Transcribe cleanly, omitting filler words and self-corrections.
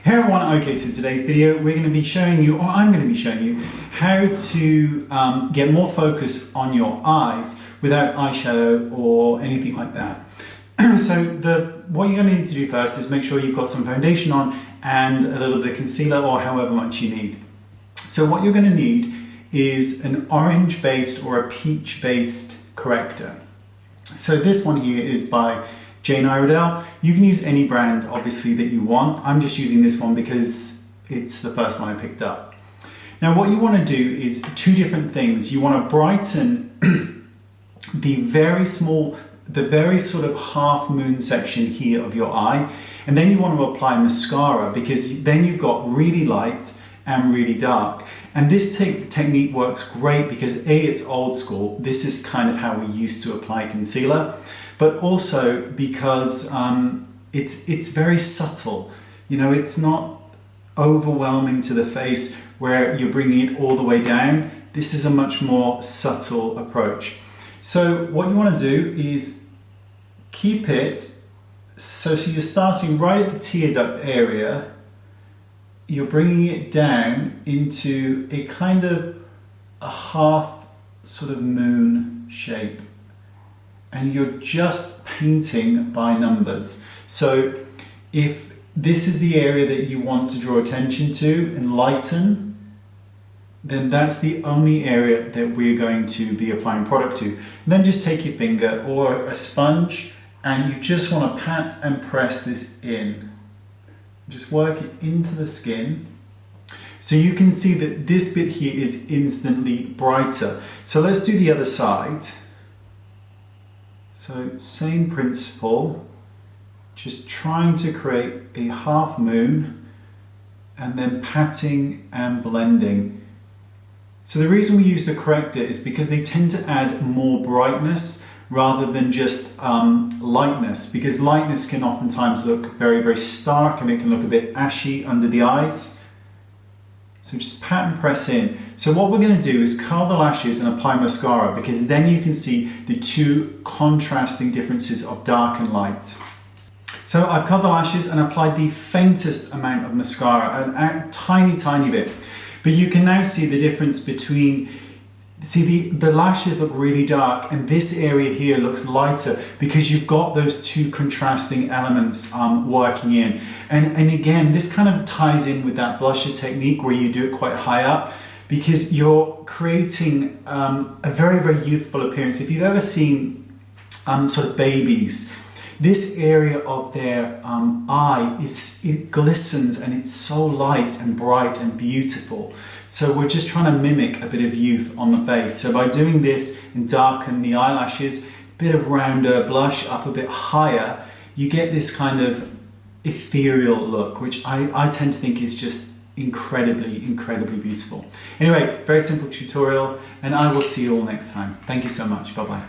Hey everyone, okay, so today's video we're going to be showing you, or I'm going to be showing you, how to get more focus on your eyes without eyeshadow or anything like that. So what you're going to need to do first is make sure you've got some foundation on and a little bit of concealer or however much you need. So what you're going to need is an orange based or a peach based corrector. So this one here is by Jane Iredale. You can use any brand obviously that you want. I'm just using this one because it's the first one I picked up. Now what you want to do is two different things. You want to brighten the very sort of half moon section here of your eye, and then you want to apply mascara because then you've got really light and really dark. And this technique works great because A, it's old school. This is kind of how we used to apply concealer. But also because it's very subtle. You know, it's not overwhelming to the face where you're bringing it all the way down. This is a much more subtle approach. So what you want to do is keep it, so you're starting right at the tear duct area, you're bringing it down into a kind of a half sort of moon shape. And you're just painting by numbers. So if this is the area that you want to draw attention to and lighten, then that's the only area that we're going to be applying product to. And then just take your finger or a sponge and you just want to pat and press this in. Just work it into the skin. So you can see that this bit here is instantly brighter. So let's do the other side. So same principle, just trying to create a half moon and then patting and blending. So the reason we use the corrector is because they tend to add more brightness rather than just lightness, because lightness can oftentimes look very, very stark and it can look a bit ashy under the eyes. So just pat and press in. So what we're going to do is curl the lashes and apply mascara, because then you can see the two contrasting differences of dark and light. So I've curled the lashes and applied the faintest amount of mascara, a tiny, tiny bit. But you can now see the difference between, the lashes look really dark and this area here looks lighter because you've got those two contrasting elements working in. And again, this kind of ties in with that blusher technique where you do it quite high up, because you're creating a very, very youthful appearance. If you've ever seen sort of babies, this area of their eye, it glistens and it's so light and bright and beautiful. So we're just trying to mimic a bit of youth on the face. So by doing this and darken the eyelashes, a bit of rounder blush up a bit higher, you get this kind of ethereal look, which I tend to think is just incredibly, incredibly beautiful. Anyway, very simple tutorial, and I will see you all next time. Thank you so much. Bye-bye.